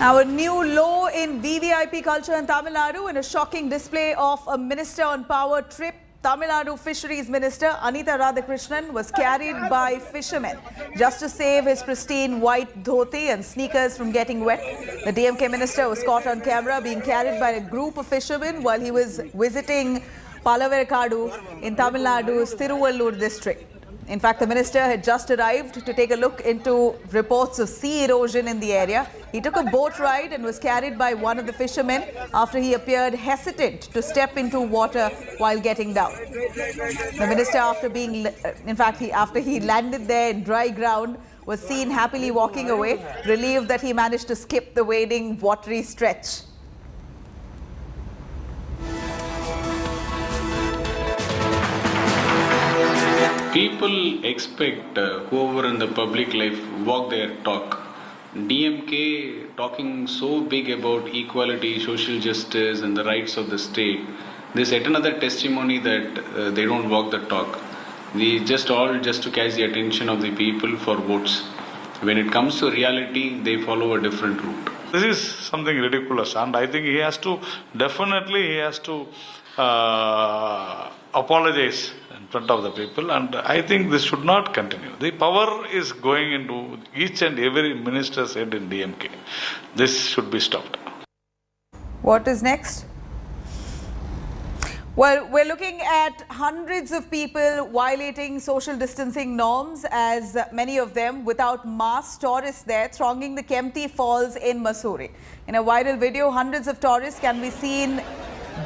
Now, a new low in VVIP culture in Tamil Nadu in a shocking display of a minister on power trip. Tamil Nadu Fisheries Minister Anita Radhakrishnan was carried by fishermen just to save his pristine white dhoti and sneakers from getting wet. The DMK minister was caught on camera being carried by a group of fishermen while he was visiting Palaverakadu in Tamil Nadu's Tiruvallur district. In fact, the minister had just arrived to take a look into reports of sea erosion in the area. He took a boat ride and was carried by one of the fishermen after he appeared hesitant to step into water while getting down. The minister, after he landed there in dry ground, was seen happily walking away, relieved that he managed to skip the wading, watery stretch. People expect whoever in the public life walk their talk. DMK talking so big about equality, social justice and the rights of the state. This is yet another testimony that they don't walk the talk. They just to catch the attention of the people for votes. When it comes to reality, they follow a different route. This is something ridiculous, and I think he has to apologize in front of the people, and I think this should not continue. The power is going into each and every minister's head in DMK. This should be stopped. What is next? Well, we're looking at hundreds of people violating social distancing norms, as many of them without masks, tourists there thronging the Kempty Falls in Mussoorie. In a viral video, hundreds of tourists can be seen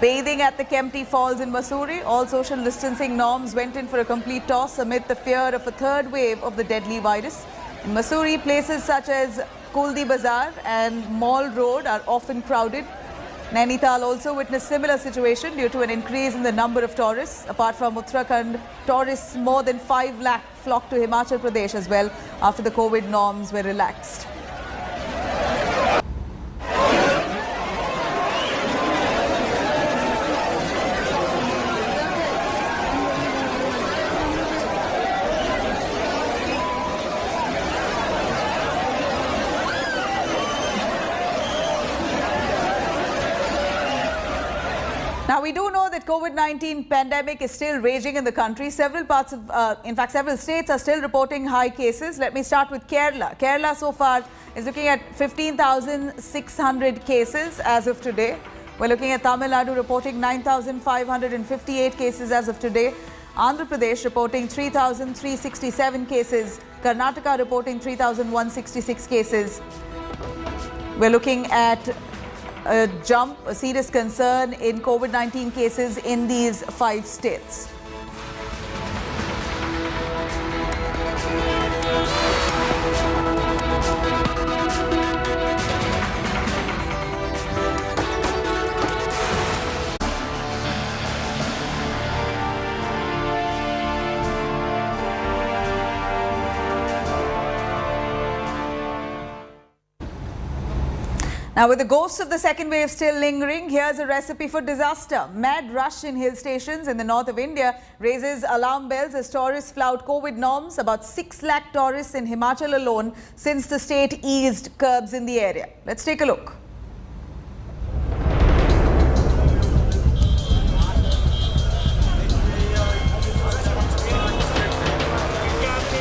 bathing at the Kempty Falls in Mussoorie. All social distancing norms went in for a complete toss amid the fear of a third wave of the deadly virus. In Mussoorie, places such as Kuldi Bazaar and Mall Road are often crowded. Nainital also witnessed similar situation due to an increase in the number of tourists. Apart from Uttarakhand, tourists more than 5 lakh flocked to Himachal Pradesh as well after the COVID norms were relaxed. Now, we do know that COVID-19 pandemic is still raging in the country. Several states are still reporting high cases. Let me start with Kerala. Kerala so far is looking at 15,600 cases as of today. We're looking at Tamil Nadu reporting 9,558 cases as of today. Andhra Pradesh reporting 3,367 cases. Karnataka reporting 3,166 cases. We're looking at a serious concern in COVID-19 cases in these 5 states. Now, with the ghosts of the second wave still lingering, here's a recipe for disaster. Mad rush in hill stations in the north of India raises alarm bells as tourists flout COVID norms. About 6 lakh tourists in Himachal alone since the state eased curbs in the area. Let's take a look.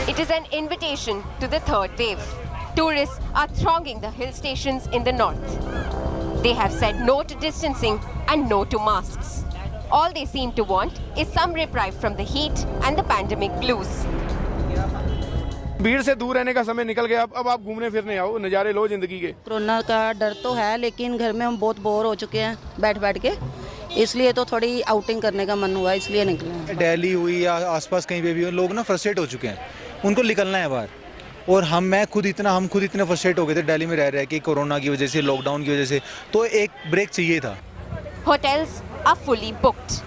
It is an invitation to the third wave. Tourists are thronging the hill stations in the north. They have said no to distancing and no to masks. All they seem to want is some reprieve from the heat and the pandemic blues. भीड़ से दूर रहने का समय निकल गया, अब आप घूमने फिरने आओ, नज़ारे लो जिंदगी के। कोरोना का डर तो है, लेकिन घर में हम बहुत बोर हो चुके हैं बैठ के, इसलिए तो थोड़ी आउटिंग करने का मन हुआ, इसलिए निकले हैं। दिल्ली हुई या आसपास कहीं पे भी लोग ना फ्रस्ट्रेट हो चुके हैं, उनको निकलना है बाहर। और हम खुद इतने फ्रस्ट्रेट हो गए थे दिल्ली में रह के कोरोना की वजह से, लॉकडाउन की वजह से, तो एक ब्रेक चाहिए था। Hotels are fully booked.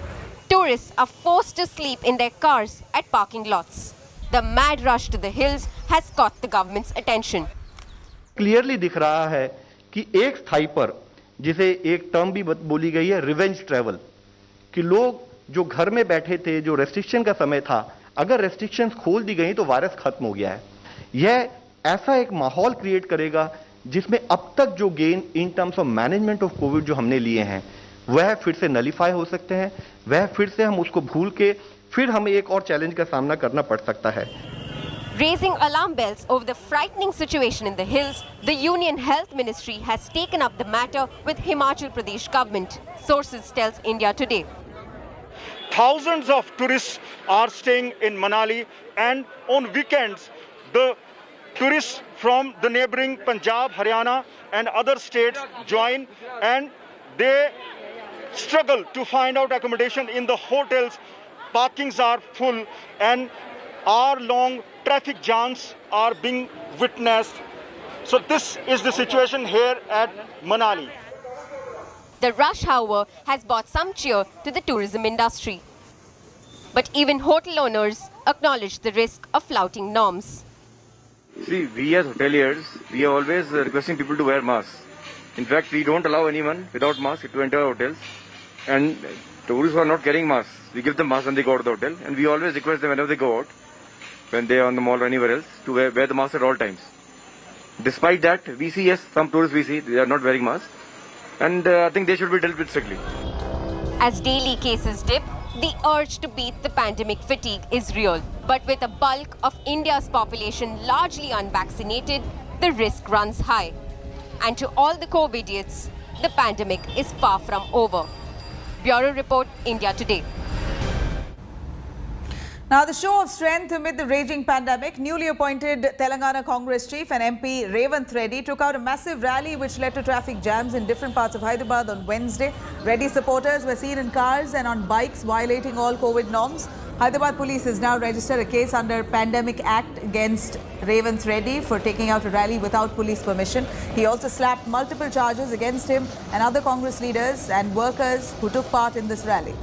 Tourists are forced to sleep in their cars at parking lots. The mad rush to the hills has caught the government's attention. Clearly दिख रहा है कि एक स्थाई पर, जिसे एक टर्म भी बोली गई है, रिवेंज ट्रैवल, कि लोग जो घर में बैठे थे, जो रेस्ट्रिक्शन का समय था, अगर रेस्ट्रिक्शंस खोल दी गई तो वायरस खत्म हो गया है। यह ऐसा एक माहौल क्रिएट करेगा जिसमें अब तक जो gain in terms of management of Covid जो हमने लिए हैं वह फिर से नलीफाई हो सकते हैं, वह फिर से हम उसको भूल के फिर हमें एक और चैलेंज का सामना करना पड़ सकता है। Raising alarm bells over the frightening situation in the hills, the Union Health Ministry has taken up the matter with Himachal Pradesh government. Sources tells India Today. Thousands of tourists are staying in Manali, and on weekends the tourists from the neighboring Punjab, Haryana and other states join, and they struggle to find out accommodation in the hotels. Parkings are full and hour-long traffic jams are being witnessed. So this is the situation here at Manali. The rush, however, has brought some cheer to the tourism industry. But even hotel owners acknowledge the risk of flouting norms. See, we as hoteliers, we are always requesting people to wear masks. In fact, we don't allow anyone without mask to enter our hotels. And tourists who are not carrying masks, we give them masks when they go out of the hotel. And we always request them whenever they go out, when they are on the mall or anywhere else, to wear the mask at all times. Despite that, we see, yes, some tourists we see, they are not wearing masks. And I think they should be dealt with strictly. As daily cases dip, the urge to beat the pandemic fatigue is real. But with a bulk of India's population largely unvaccinated, the risk runs high. And to all the COVIDiots, the pandemic is far from over. Bureau Report, India Today. Now, the show of strength amid the raging pandemic, newly appointed Telangana Congress chief and MP Revanth Reddy took out a massive rally which led to traffic jams in different parts of Hyderabad on Wednesday. Reddy supporters were seen in cars and on bikes violating all COVID norms. Hyderabad police has now registered a case under Pandemic Act against Revanth Reddy for taking out a rally without police permission. He also slapped multiple charges against him and other Congress leaders and workers who took part in this rally.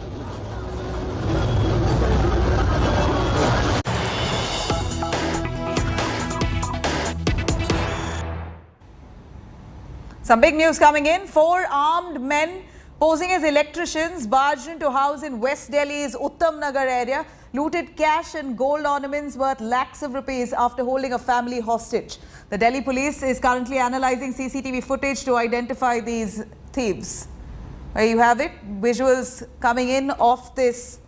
Some big news coming in. 4 armed men posing as electricians barged into a house in West Delhi's Uttam Nagar area, looted cash and gold ornaments worth lakhs of rupees after holding a family hostage. The Delhi police is currently analysing CCTV footage to identify these thieves. There you have it. Visuals coming in of this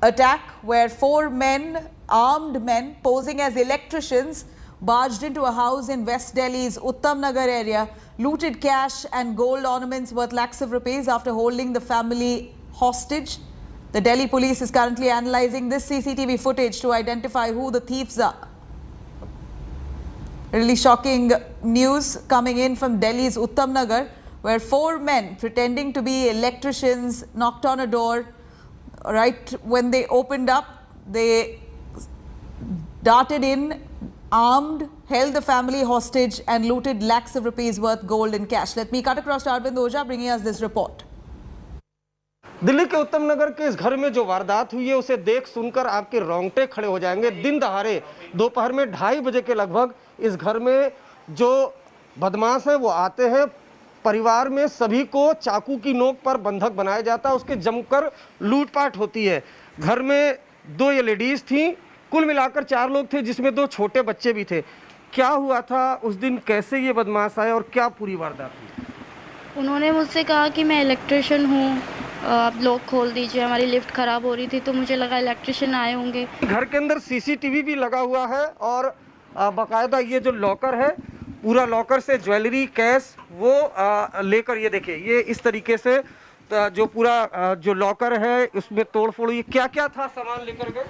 attack where 4 men, armed men posing as electricians, barged into a house in West Delhi's Uttam Nagar area, looted cash and gold ornaments worth lakhs of rupees after holding the family hostage. The Delhi police is currently analysing this CCTV footage to identify who the thieves are. Really shocking news coming in from Delhi's Uttam Nagar, where 4 men pretending to be electricians knocked on a door. Right when they opened up, they darted in, armed, held the family hostage and looted lakhs of rupees worth gold and cash. Let me cut across to Arvind Ojha bringing us this report. Delhi के उत्तम नगर के इस घर में जो वारदात हुई है उसे देख सुनकर आपके रोंगटे खड़े हो जाएंगे। दिन दहाड़े दोपहर में 2:30 बजे के लगभग इस घर में जो बदमाश हैं वो आते हैं। परिवार में सभी को चाकू की नोक पर बंधक बनाया जाता है, उसके जमकर लूटपाट होती है। घर में 2 ये लेडीज थीं, कुल मिलाकर 4 लोग थे जिसमें 2 छोटे बच्चे भी थे। क्या हुआ था उस दिन, कैसे ये बदमाश आए और क्या पूरी वारदात हुई? उन्होंने मुझसे कहा कि मैं इलेक्ट्रिशियन हूँ, आप लॉक खोल दीजिए, हमारी लिफ्ट खराब हो रही थी तो मुझे लगा इलेक्ट्रिशियन आए होंगे। घर के अंदर सीसीटीवी भी लगा हुआ है और बाकायदा ये जो लॉकर है, पूरा लॉकर से ज्वेलरी, कैश वो लेकर, ये देखिए ये इस तरीके से जो पूरा जो लॉकर है उसमें तोड़फोड़, ये क्या क्या था सामान लेकर गए?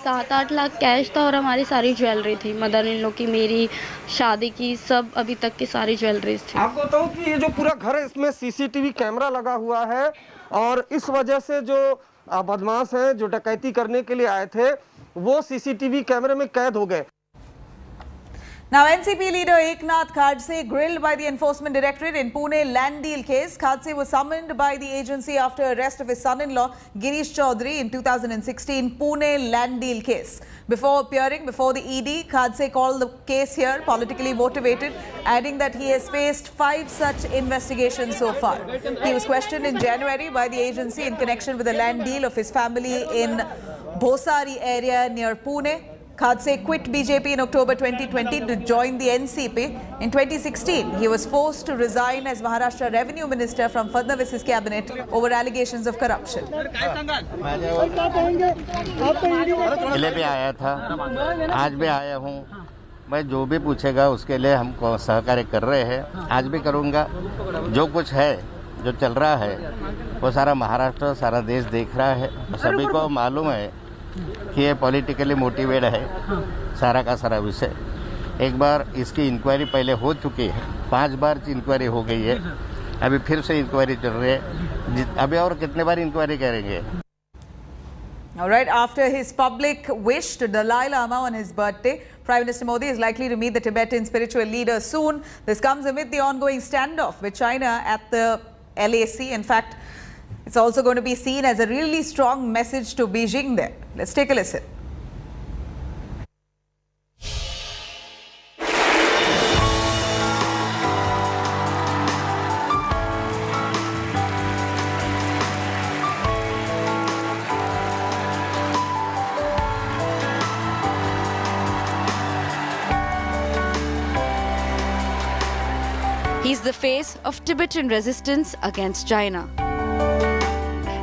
7-8 लाख कैश था और हमारी सारी ज्वेलरी थी, मदर इन लोग की, मेरी, शादी की, सब अभी तक की सारी ज्वेलरीज थी। आपको बताऊं कि ये जो पूरा घर है इसमें सीसीटीवी कैमरा लगा हुआ है और इस वजह से जो बदमाश हैं जो डकैती करने के लिए आए थे वो सीसीटीवी कैमरे में कैद हो गए। Now, NCP leader Eknath Khadse grilled by the Enforcement Directorate in Pune land deal case. Khadse was summoned by the agency after arrest of his son-in-law Girish Chaudhary in 2016 Pune land deal case. Before appearing before the ED, Khadse called the case here politically motivated, adding that he has faced 5 such investigations so far. He was questioned in January by the agency in connection with a land deal of his family in Bhosari area near Pune. Khatse quit BJP in October 2020 to join the NCP. In 2016, he was forced to resign as Maharashtra Revenue Minister from Fadnavis's cabinet over allegations of corruption. पहले भी आया था, आज भी आया हूँ। मैं जो भी पूछेगा उसके लिए हम सहकार्य कर रहे हैं, आज भी करूँगा। जो कुछ है, जो चल रहा है, वो सारा महाराष्ट्र, सारा देश देख रहा है। सभी को मालूम है कि ये पॉलिटिकली मोटिवेट है सारा का सारा विषय। एक बार इसकी इंक्वायरी पहले हो चुकी है, 5 बार इंक्वायरी हो गई है, अभी फिर से इंक्वायरी चल रही है। अभी और कितने बार इंक्वायरी करेंगे? All right, after his public wish to Dalai Lama on his birthday, Prime Minister Modi is likely to meet the Tibetan spiritual leader soon. This comes amid the ongoing standoff with China at the LAC. In fact, it's also going to be seen as a really strong message to Beijing there. Let's take a listen. He's the face of Tibetan resistance against China.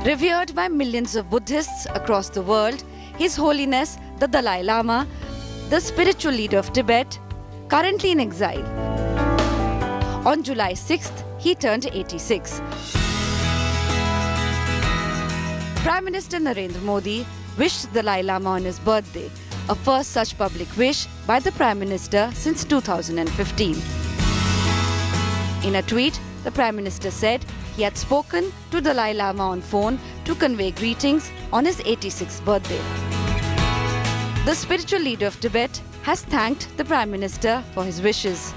Revered by millions of Buddhists across the world, His Holiness the Dalai Lama, the spiritual leader of Tibet, currently in exile. On July 6th, he turned 86. Prime Minister Narendra Modi wished Dalai Lama on his birthday, a first such public wish by the Prime Minister since 2015. In a tweet, the Prime Minister said he had spoken to Dalai Lama on phone to convey greetings on his 86th birthday. The spiritual leader of Tibet has thanked the Prime Minister for his wishes.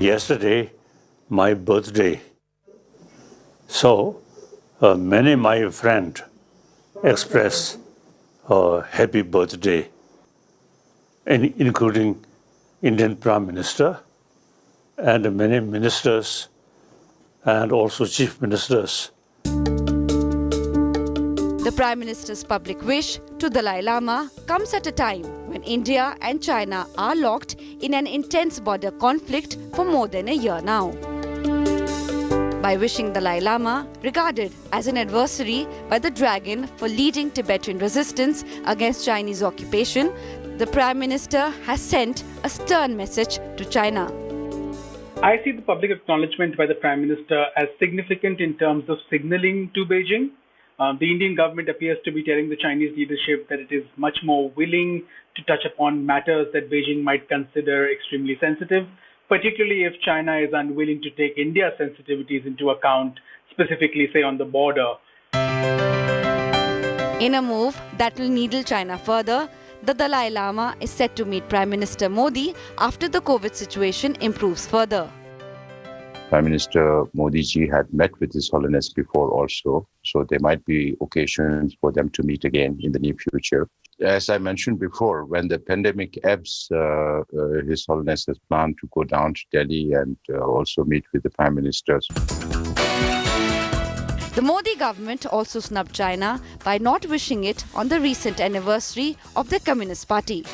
Yesterday, my birthday. So, many my friends express happy birthday, including Indian Prime Minister and many ministers and also chief ministers. The Prime Minister's public wish to Dalai Lama comes at a time when India and China are locked in an intense border conflict for more than a year now. By wishing Dalai Lama, regarded as an adversary by the Dragon for leading Tibetan resistance against Chinese occupation, the Prime Minister has sent a stern message to China. I see the public acknowledgement by the Prime Minister as significant in terms of signaling to Beijing. The Indian government appears to be telling the Chinese leadership that it is much more willing to touch upon matters that Beijing might consider extremely sensitive, particularly if China is unwilling to take India's sensitivities into account, specifically, say, on the border. In a move that will needle China further, the Dalai Lama is set to meet Prime Minister Modi after the COVID situation improves further. Prime Minister Modi ji had met with His Holiness before also, so there might be occasions for them to meet again in the near future. As I mentioned before, when the pandemic ebbs, His Holiness has planned to go down to Delhi and also meet with the Prime Ministers. The Modi government also snubbed China by not wishing it on the recent anniversary of the Communist Party.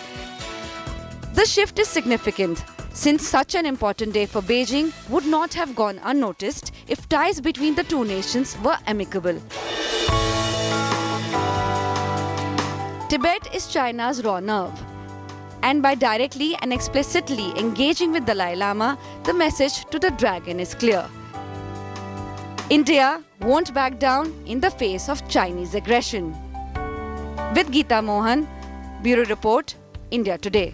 The shift is significant, since such an important day for Beijing would not have gone unnoticed if ties between the two nations were amicable. Tibet is China's raw nerve. And by directly and explicitly engaging with Dalai Lama, the message to the Dragon is clear. India won't back down in the face of Chinese aggression. With Geeta Mohan, Bureau Report, India Today.